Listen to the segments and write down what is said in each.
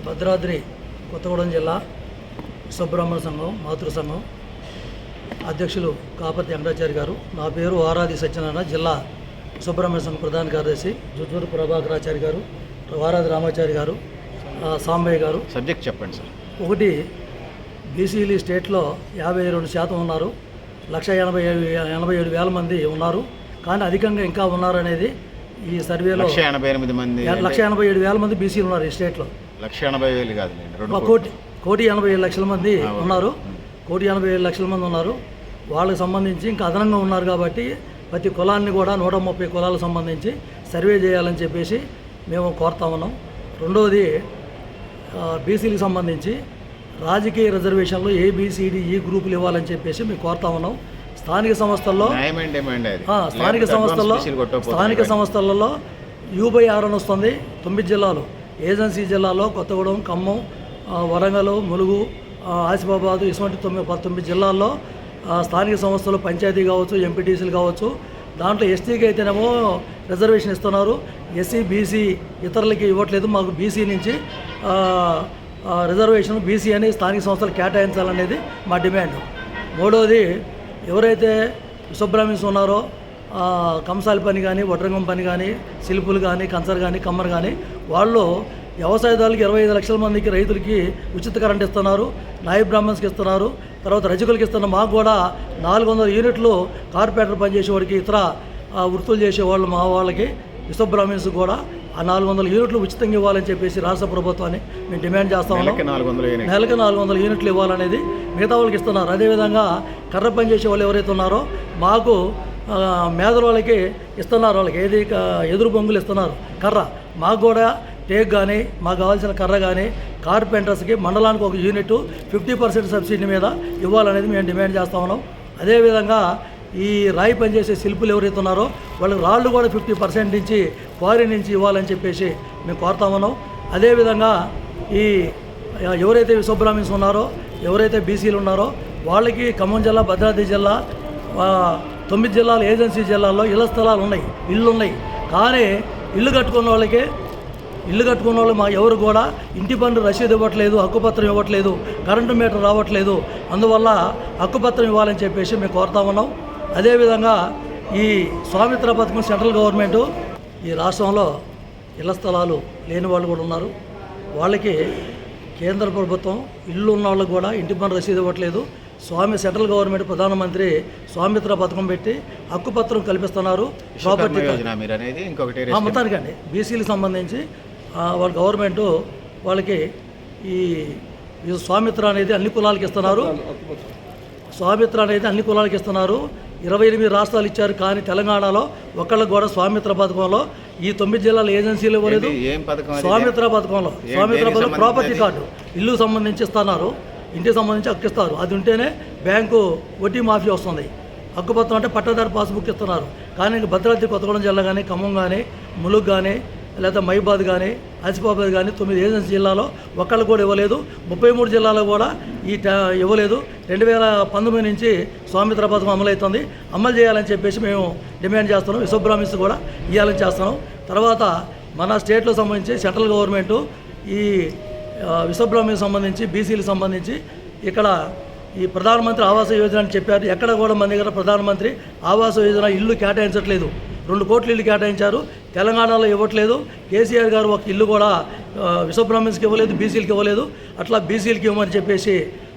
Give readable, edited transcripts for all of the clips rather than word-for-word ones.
భద్రాద్రి కొత్తగూడెం జిల్లా సుబ్రహ్మణ్య సంఘం మాతృ సంఘం అధ్యక్షులు కాపర్తి వెంకటాచారి గారు. నా పేరు వారాది సత్యనారాయణ, జిల్లా సుబ్రహ్మణ్య సంఘం ప్రధాన కార్యదర్శి. జుత్తూరు ప్రభాకరాచారి గారు, వారాది రామాచారి గారు, సాంబయ్య గారు. సబ్జెక్ట్ చెప్పండి సార్. ఒకటి, బీసీలు స్టేట్లో 52% ఉన్నారు. 187,000 మంది ఉన్నారు. కానీ అధికంగా ఇంకా ఉన్నారు అనేది ఈ సర్వేలో 187,000 మంది బీసీలు ఉన్నారు ఈ స్టేట్లో. 180,000 కాదు, 1,87,00,000 మంది ఉన్నారు. 1,87,00,000 మంది ఉన్నారు. వాళ్ళకి సంబంధించి ఇంకా అదనంగా ఉన్నారు కాబట్టి ప్రతి కులాన్ని కూడా 130 కులాలకు సంబంధించి సర్వే చేయాలని చెప్పేసి మేము కోరుతా ఉన్నాం. రెండవది, బీసీలకు సంబంధించి రాజకీయ రిజర్వేషన్లు ABCDE గ్రూపులు ఇవ్వాలని చెప్పేసి మేము కోరుతా ఉన్నాం. స్థానిక సంస్థలలో U/6 అని వస్తుంది. 9 జిల్లాలు, ఏజెన్సీ జిల్లాలో కొత్తగూడెం, ఖమ్మం, వరంగల్, ములుగు, ఆసిఫాబాదు ఇటువంటి 19 జిల్లాల్లో స్థానిక సంస్థలు పంచాయతీ కావచ్చు, ఎంపీటీసీలు కావచ్చు. దాంట్లో ఎస్టీకి అయితేనేమో రిజర్వేషన్ ఇస్తున్నారు, SC BC ఇతరులకి ఇవ్వట్లేదు. మాకు బీసీ నుంచి రిజర్వేషన్ BC అని స్థానిక సంస్థలు కేటాయించాలనేది మా డిమాండ్. మూడవది, ఎవరైతే సుబ్రహ్మణ్యస్ ఉన్నారో కంసాలి పని కానీ, వడ్రంగం పని కానీ, శిల్పులు కానీ, కంచర్ కానీ, కమ్మర్ కానీ, వాళ్ళు వ్యవసాయదారులకి 25 లక్షల మందికి రైతులకి ఉచిత కరెంట్ ఇస్తున్నారు, నాయి బ్రాహ్మణ్స్కి ఇస్తున్నారు, తర్వాత రజకులకి ఇస్తున్నారు. మాకు కూడా 400 యూనిట్లు కార్పొరేటర్ పనిచేసేవాడికి, ఇతర వృత్తులు చేసేవాళ్ళు మా వాళ్ళకి విశ్వబ్రాహ్మణ్స్ కూడా ఆ 400 యూనిట్లు ఉచితంగా ఇవ్వాలని చెప్పేసి రాష్ట్ర ప్రభుత్వాన్ని మేము డిమాండ్ చేస్తా ఉన్నాం. నెలకి 400 యూనిట్లు ఇవ్వాలనేది మిగతా వాళ్ళకి ఇస్తున్నారు. అదేవిధంగా కర్ర పని చేసే వాళ్ళు ఎవరైతే ఉన్నారో మాకు మేదల వాళ్ళకి ఇస్తున్నారు. వాళ్ళకి ఏది ఎదురు బొంగులు ఇస్తున్నారు కర్ర. మాకు కూడా టేక్ కానీ, మాకు కావాల్సిన కర్ర కానీ కార్పెంటర్స్కి మండలానికి ఒక యూనిట్ 50% సబ్సిడీ మీద ఇవ్వాలనేది మేము డిమాండ్ చేస్తా ఉన్నాం. అదేవిధంగా ఈ రాయి పనిచేసే శిల్పులు ఎవరైతే ఉన్నారో వాళ్ళకి రాళ్ళు కూడా 50% నుంచి క్వారీ నుంచి ఇవ్వాలని చెప్పేసి మేము కోరుతా ఉన్నాం. అదేవిధంగా ఈ ఎవరైతే విశ్వబ్రాహ్మణ్స్ ఉన్నారో, ఎవరైతే బీసీలు ఉన్నారో వాళ్ళకి ఖమ్మం జిల్లా, భద్రాద్రి జిల్లా, 9 జిల్లాలు ఏజెన్సీ జిల్లాల్లో ఇళ్ల స్థలాలు ఉన్నాయి, ఇళ్ళు ఉన్నాయి. కానీ ఇల్లు కట్టుకున్న వాళ్ళు మా ఎవరు కూడా ఇంటి పన్ను రసీదు ఇవ్వట్లేదు, హక్కుపత్రం ఇవ్వట్లేదు, కరెంటు మీటర్ రావట్లేదు. అందువల్ల హక్కుపత్రం ఇవ్వాలని చెప్పేసి మేము కోరుతా ఉన్నాం. అదేవిధంగా ఈ స్వామిత్ర పథకం సెంట్రల్ గవర్నమెంటు ఈ రాష్ట్రంలో ఇళ్ల స్థలాలు లేని వాళ్ళు కూడా ఉన్నారు. వాళ్ళకి కేంద్ర ప్రభుత్వం ఇల్లు ఉన్న వాళ్ళకు కూడా ఇంటి పన్ను రసీదు ఇవ్వట్లేదు. సెంట్రల్ గవర్నమెంట్ ప్రధానమంత్రి స్వామిత్ర పథకం పెట్టి హక్కుపత్రం కల్పిస్తున్నారు. ప్రాపర్టీ మొత్తానికండి బీసీలకు సంబంధించి వాళ్ళ గవర్నమెంటు వాళ్ళకి ఈ స్వామిత్ర అనేది అన్ని కులాలకి ఇస్తున్నారు. 28 రాష్ట్రాలు ఇచ్చారు. కానీ తెలంగాణలో ఒకళ్ళకి కూడా స్వామిత్ర పథకంలో ఈ 9 జిల్లాల ఏజెన్సీలు ఇవ్వలేదు. స్వామిత్ర పథకంలో ప్రాపర్టీ కార్డు ఇల్లుకు సంబంధించి ఇస్తున్నారు, ఇంటికి సంబంధించి హక్కిస్తారు. అది ఉంటేనే బ్యాంకు వడ్డీ మాఫీ వస్తుంది. హక్కుపత్రం అంటే పట్టాదారు పాస్బుక్ ఇస్తున్నారు. కానీ భద్రాద్రి కొత్తగూడెం జిల్లా కానీ, ఖమ్మం కానీ, ములుగు కానీ, లేదా మైబాద్ కానీ, ఆసిఫాబాద్ కానీ 9 ఏజెన్సీ జిల్లాలో ఒక్కళ్ళు కూడా ఇవ్వలేదు. 33 జిల్లాలో కూడా ఇవ్వలేదు. 2019 నుంచి స్వామిత్ర పథకం అమలవుతుంది. అమలు చేయాలని చెప్పేసి మేము డిమాండ్ చేస్తున్నాం. విశ్వబ్రాహ్మణ్స్ కూడా ఇవ్వాలని చేస్తున్నాం. తర్వాత మన స్టేట్లో సంబంధించి సెంట్రల్ గవర్నమెంటు ఈ విశ్వబ్రాహ్మణ్కి సంబంధించి, బీసీలకు సంబంధించి ఇక్కడ ఈ ప్రధానమంత్రి ఆవాస యోజన అని చెప్పారు. ఎక్కడ కూడా మన దగ్గర ప్రధానమంత్రి ఆవాస యోజన ఇల్లు కేటాయించట్లేదు. 2 కోట్ల ఇల్లు కేటాయించారు, తెలంగాణలో ఇవ్వట్లేదు. కేసీఆర్ గారు ఒక ఇల్లు కూడా విశ్వబ్రాహ్మణ్స్కి ఇవ్వలేదు, బీసీలకు ఇవ్వలేదు. అట్లా బీసీలకి ఇవ్వమని చెప్పేసి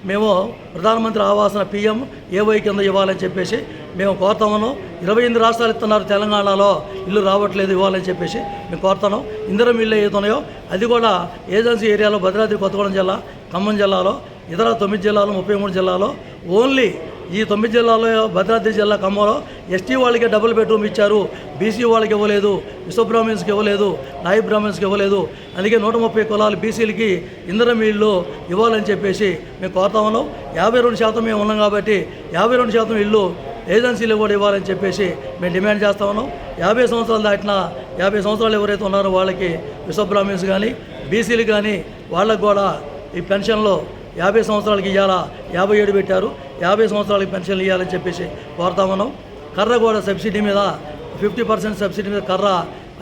మేము ప్రధానమంత్రి ఆవాసన PMAY కింద ఇవ్వాలని చెప్పేసి మేము కోరుతామను. 28 రాష్ట్రాలు ఇస్తున్నారు, తెలంగాణలో ఇల్లు రావట్లేదు, ఇవ్వాలని చెప్పేసి మేము కోరుతున్నాం. ఇందిరం ఇల్లు ఏతున్నాయో అది కూడా ఏజెన్సీ ఏరియాలో భద్రాద్రి కొత్తగూడెం జిల్లా, ఖమ్మం జిల్లాలో, ఇతర 9 జిల్లాలో, 33 జిల్లాలో ఓన్లీ ఈ 9 జిల్లాలో భద్రాద్రి జిల్లా ఖమ్మంలో ఎస్టీ వాళ్ళకి డబుల్ బెడ్రూమ్ ఇచ్చారు, బీసీ వాళ్ళకి ఇవ్వలేదు, విశ్వబ్రాహ్మణ్స్కి ఇవ్వలేదు, నాయి బ్రాహ్మణ్స్కి ఇవ్వలేదు. అందుకే 130 కులాలు బీసీలకి ఇందిరం ఇల్లు ఇవ్వాలని చెప్పేసి మేము కోరుతా ఉన్నాం. 52% మేము ఉన్నాం కాబట్టి 52% ఇల్లు ఏజెన్సీలు కూడా ఇవ్వాలని చెప్పేసి మేము డిమాండ్ చేస్తా ఉన్నాం. 50 సంవత్సరాలు దాటిన 50 సంవత్సరాలు ఎవరైతే ఉన్నారో వాళ్ళకి విశ్వబ్రాహ్మణ్స్ కానీ, బీసీలు కానీ వాళ్ళకు కూడా ఈ పెన్షన్లో 50 సంవత్సరాలకి ఇవ్వాలా, 57 పెట్టారు, 50 సంవత్సరాలకి పెన్షన్లు ఇవ్వాలని చెప్పేసి కోరుతా ఉన్నాం. కర్ర కూడా సబ్సిడీ మీద 50% సబ్సిడీ మీద కర్ర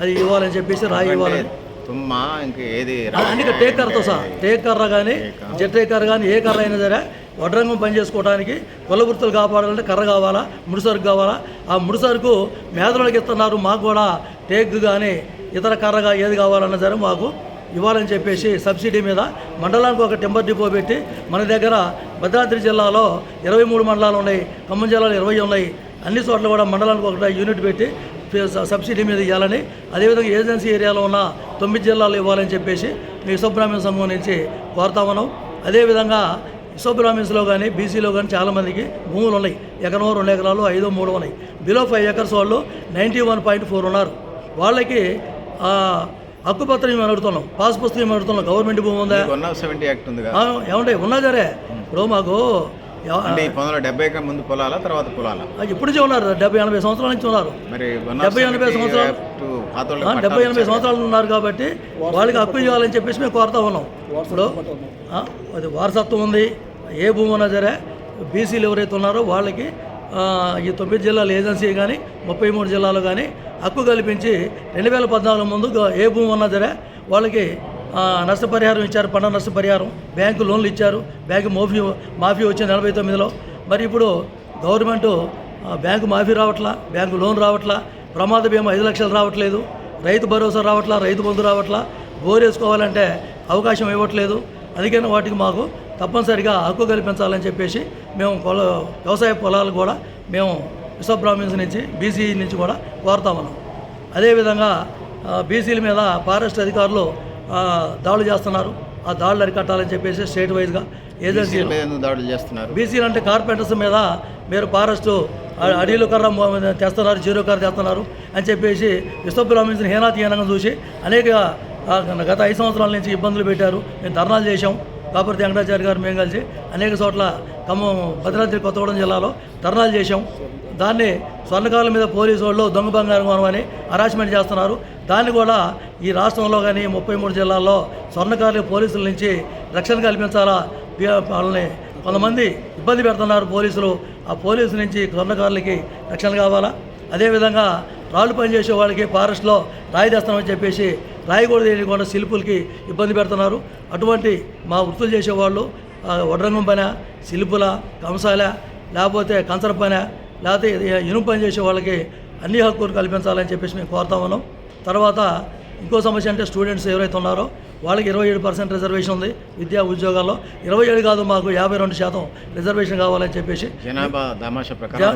అది ఇవ్వాలని చెప్పేసి రాయి ఇవ్వాలని తుమ్మ ఇంకా ఏది అందుకే టేక్ కర్రతో సహా టేక్ కర్ర కానీ జెట్టే కర్ర కానీ ఏ కర్ర అయినా సరే వడ్రంగం పని చేసుకోవడానికి కుల వృత్తులు కాపాడాలంటే కర్ర కావాలా, ముడిసరుకు కావాలా. ఆ ముడిసరుకు మేధలకు ఇస్తున్నారు. మాకు కూడా టేక్ కానీ ఇతర కర్రగా ఏది కావాలన్నా సరే మాకు ఇవ్వాలని చెప్పేసి సబ్సిడీ మీద మండలానికి ఒక టింబర్ డిపో పెట్టి మన దగ్గర భద్రాద్రి జిల్లాలో 23 మండలాలు ఉన్నాయి, ఖమ్మం జిల్లాలో 20 ఉన్నాయి. అన్ని చోట్ల కూడా మండలానికి ఒక యూనిట్ పెట్టి సబ్సిడీ మీద ఇవ్వాలని, అదేవిధంగా ఏజెన్సీ ఏరియాలో ఉన్న 9 జిల్లాలు ఇవ్వాలని చెప్పేసి మీ విశ్వబ్రాహ్మణ సంఘం నుంచి కోరుతా ఉన్నాం. అదేవిధంగా విశ్వబ్రాహ్మణ్స్లో కానీ బీసీలో కానీ చాలామందికి భూములు ఉన్నాయి. ఎకరం 2 ఎకరాలు 5, 3 ఉన్నాయి. బిలో 5 acres వాళ్ళు 91.4 ఉన్నారు. వాళ్ళకి హక్కుపత్రం ఏమి అడుగుతున్నాం, పాస్ పుస్తకం ఏమి అడుగుతున్నాం. గవర్నమెంట్ భూమి ఉందా? 170 యాక్ట్ ఉంది కదా, ఏమంటే ఉన్నా సరే ఇప్పుడు మాకు అంటే 1970 ముందు పొలాలా తర్వాత పొలాలా? ఇప్పుడు నుంచి ఉన్నారు, 70-80 సంవత్సరాల నుంచి ఉన్నారు. మరి 70-80 సంవత్సరాలు 70-80 సంవత్సరాలు ఉన్నారు కాబట్టి వాళ్ళకి హక్కు ఇవ్వాలని చెప్పేసి మేము కోరుతా ఉన్నాం. ఇప్పుడు అది వారసత్వం ఉంది. ఏ భూమి ఉన్నా సరే బీసీలు ఎవరైతే ఉన్నారో వాళ్ళకి ఈ 9 జిల్లాల ఏజెన్సీ కానీ 33 జిల్లాలు కానీ హక్కు కల్పించి 2014 ముందు ఏ భూమి ఉన్నా సరే వాళ్ళకి నష్టపరిహారం ఇచ్చారు. పంట నష్టపరిహారం, బ్యాంకు లోన్లు ఇచ్చారు. బ్యాంకు మాఫీ వచ్చింది 49లో. మరి ఇప్పుడు గవర్నమెంటు బ్యాంకు మాఫీ రావట్లా, బ్యాంకు లోన్ రావట్లా, ప్రమాద బీమా 5 లక్షలు రావట్లేదు, రైతు భరోసా రావట్లా, రైతు బంధు రావట్లా, బోర్ వేసుకోవాలంటే అవకాశం ఇవ్వట్లేదు. అందుకని వాటికి మాకు తప్పనిసరిగా హక్కు కల్పించాలని చెప్పేసి మేము వ్యవసాయ పొలాలు కూడా మేము విశ్వబ్రాహ్మణ్స్ నుంచి బీసీ నుంచి కూడా కోరుతా ఉన్నాం. అదేవిధంగా బీసీల మీద ఫారెస్ట్ అధికారులు దాడులు చేస్తున్నారు. ఆ దాడులు అరికట్టాలని చెప్పేసి స్టేట్ వైజ్గా ఏజెన్సీలు దాడులు చేస్తున్నారు. బీసీలు అంటే కార్పెంటర్స్ మీద మీరు ఫారెస్టు అడవిలో కర్ర తెస్తున్నారు, జీరో కర్ర తెస్తున్నారు అని చెప్పేసి విశ్వబ్రాహ్మణ్స్ని హీనాతీహీనంగా చూసి అనేక గత 5 సంవత్సరాల నుంచి ఇబ్బందులు పెట్టారు. మేము ధర్నాలు చేశాం. కాపర్తి వెంకటాచార్య గారు మేము కలిసి అనేక చోట్ల ఖమ్మం, భద్రాద్రి కొత్తగూడెం జిల్లాలో ధర్నాలు చేశాం. దాన్ని స్వర్ణకారుల మీద పోలీసు వాళ్ళు దొంగ బంగారం కొనమని హరాస్మెంట్ చేస్తున్నారు. దాన్ని కూడా ఈ రాష్ట్రంలో కానీ 33 జిల్లాల్లో స్వర్ణకారులు పోలీసుల నుంచి రక్షణ కల్పించాలా. వాళ్ళని కొంతమంది ఇబ్బంది పెడుతున్నారు పోలీసులు. ఆ పోలీసు నుంచి స్వర్ణకారులకి రక్షణ కావాలా. అదేవిధంగా రాళ్ళు పనిచేసే వాళ్ళకి ఫారెస్ట్లో రాయి తెస్తామని చెప్పేసి రాయి కూడా తెలియకుండా శిల్పులకి ఇబ్బంది పెడుతున్నారు. అటువంటి మా వృత్తులు చేసేవాళ్ళు వడ్రంగం పని, శిల్పుల, కంసాల, లేకపోతే కంచర పని, లేకపోతే ఇనుము పని చేసే వాళ్ళకి అన్ని హక్కులు కల్పించాలని చెప్పేసి మేము కోరుతా ఉన్నాం. తర్వాత ఇంకో సమస్య అంటే స్టూడెంట్స్ ఎవరైతే ఉన్నారో వాళ్ళకి 27% రిజర్వేషన్ ఉంది. విద్యా ఉద్యోగాల్లో 27 కాదు, మాకు 52% రిజర్వేషన్ కావాలని చెప్పేసి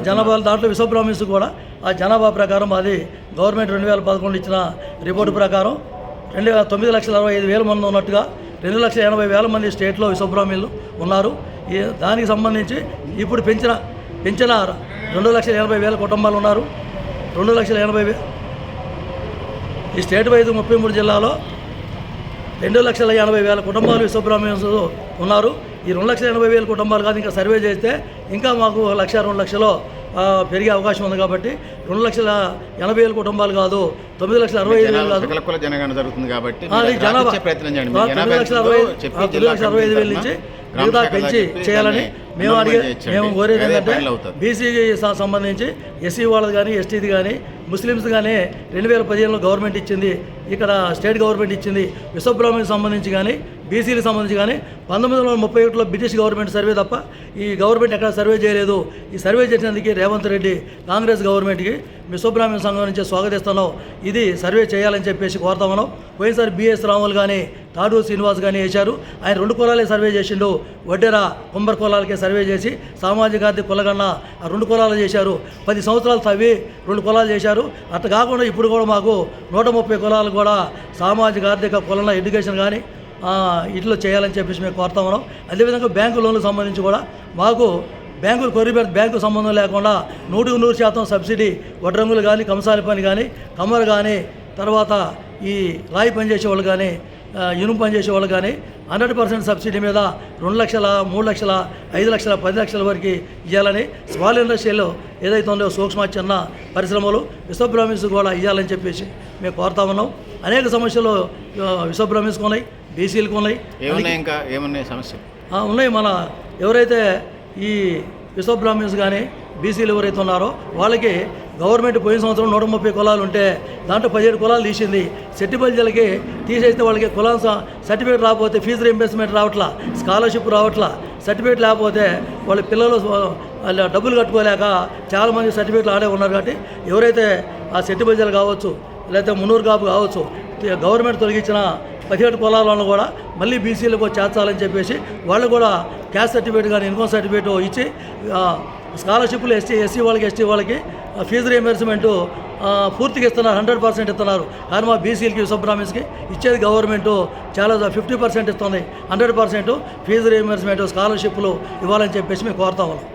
జనాభా దాంట్లో విశ్వబ్రాహ్మణ్స్ కూడా ఆ జనాభా ప్రకారం అది గవర్నమెంట్ 2011 ఇచ్చిన రిపోర్టు ప్రకారం 9,65,000 మంది ఉన్నట్టుగా 2,80,000 మంది స్టేట్లో విశ్వబ్రాహ్మణులు ఉన్నారు. దానికి సంబంధించి ఇప్పుడు పెంచిన 2,80,000 కుటుంబాలు ఉన్నారు. 2,80,000 ఈ స్టేట్ వైజ్ 33 జిల్లాలో 2,80,000 కుటుంబాలు విశ్వబ్రాహ్మణ్స్ ఉన్నారు. ఈ 2,80,000 కుటుంబాలు కాదు, ఇంకా సర్వే చేస్తే ఇంకా మాకు 1,00,000-2 లక్షలు పెరిగే అవకాశం ఉంది. కాబట్టి 2,80,000 కుటుంబాలు కాదు, 9,65,000 కాదు, జరుగుతుంది కాబట్టి అది జనాభా 9,65,000 నుంచి మిగతా పెంచి చేయాలని మేము కోరేది ఏంటంటే బీసీకి సంబంధించి ఎస్సీ వాళ్ళది కానీ ఎస్టీది కానీ ముస్లిమ్స్ కానీ 2015లో గవర్నమెంట్ ఇచ్చింది, ఇక్కడ స్టేట్ గవర్నమెంట్ ఇచ్చింది. విశ్వబ్రాహ్మణ్కి సంబంధించి కానీ బీసీలకు సంబంధించి కానీ 1931లో బ్రిటిష్ గవర్నమెంట్ సర్వే తప్ప ఈ గవర్నమెంట్ ఎక్కడ సర్వే చేయలేదు. ఈ సర్వే చేసినందుకు రేవంత్ రెడ్డి కాంగ్రెస్ గవర్నమెంట్కి విశ్వబ్రాహ్మణ సంఘం నుంచి స్వాగతిస్తున్నాం. ఇది సర్వే చేయాలని చెప్పేసి కోరుతా ఉన్నాం. పోయినసారి బిఎస్ రాములు కానీ తాడూరు శ్రీనివాస్ కానీ వేశారు. ఆయన 2 కులాలే సర్వే చేసిండు. వడ్డెర కుంభర్ కులాలకే సర్వే చేసి సామాజిక ఆర్థిక కులగన్న 2 కులాలు చేశారు. 10 సంవత్సరాలు తవ్వి 2 కులాలు చేశారు. అట్లా కాకుండా ఇప్పుడు కూడా మాకు 130 కులాలు కూడా సామాజిక ఆర్థిక కులంలో ఎడ్యుకేషన్ కానీ ఇట్లా చేయాలని చెప్పేసి మేము కోరుతా ఉన్నాం. అదేవిధంగా బ్యాంకు లోన్లకు సంబంధించి కూడా మాకు బ్యాంకు సంబంధం లేకుండా 100% సబ్సిడీ వడ్రంగులు కానీ కంసాలి పని కానీ కమ్మరు కానీ తర్వాత ఈ రాయి పనిచేసే వాళ్ళు కానీ ఇనుము పనిచేసే వాళ్ళు కానీ 100% సబ్సిడీ మీద 2 లక్షల 3 లక్షల 5 లక్షల 10 లక్షల వరకు ఇవ్వాలని స్మాల్ ఇండస్ట్రీలో ఏదైతే ఉందో సూక్ష్మ చిన్న పరిశ్రమలు విశ్వబ్రాహ్మణ్స్ కూడా ఇవ్వాలని చెప్పేసి మేము కోరుతా ఉన్నాం. అనేక సమస్యలు విశ్వబ్రాహ్మణ్స్కి ఉన్నాయి, బీసీలకు ఉన్నాయి. ఇంకా ఏమున్నాయి సమస్యలు ఉన్నాయి. మన ఎవరైతే ఈ విశ్వబ్రాహ్మణ్స్ కానీ బీసీలు ఎవరైతే ఉన్నారో వాళ్ళకి గవర్నమెంట్ పోయిన సంవత్సరం 130 కులాలు ఉంటే దాంట్లో 17 కులాలు తీసింది. సెట్టి బల్జీలకి తీసేస్తే వాళ్ళకి కులాల సర్టిఫికేట్ రాకపోతే ఫీజు రీయింబర్స్మెంట్ రావట్లా, స్కాలర్షిప్ రావట్లా. సర్టిఫికేట్ లేకపోతే వాళ్ళ పిల్లలు వాళ్ళ డబ్బులు కట్టుకోలేక చాలామంది సర్టిఫికేట్లు ఆడే ఉన్నారు. కాబట్టి ఎవరైతే ఆ సెట్టి బల్జీలు కావచ్చు, లేకపోతే మున్నూరు కాపు కావచ్చు, గవర్నమెంట్ తొలగించిన 17 కులాలను కూడా మళ్ళీ బీసీలకు చేర్చాలని చెప్పేసి వాళ్ళు కూడా క్యాస్ట్ సర్టిఫికేట్ కానీ ఇన్కమ్ సర్టిఫికేట్ ఇచ్చి స్కాలర్షిప్లు ఎస్సీ వాళ్ళకి ఎస్టీ వాళ్ళకి ఫీజు రీయింబర్స్మెంట్ పూర్తిగా ఇస్తున్నారు, 100% ఇస్తున్నారు. కానీ మా బీసీలకి విశ్వబ్రాహ్మణ్స్కి ఇచ్చేది గవర్నమెంట్ చాలా 50% ఇస్తుంది. 100% ఫీజు రీయింబర్స్మెంట్ స్కాలర్షిప్లు ఇవ్వాలని చెప్పేసి మేము కోరుతా ఉన్నాం.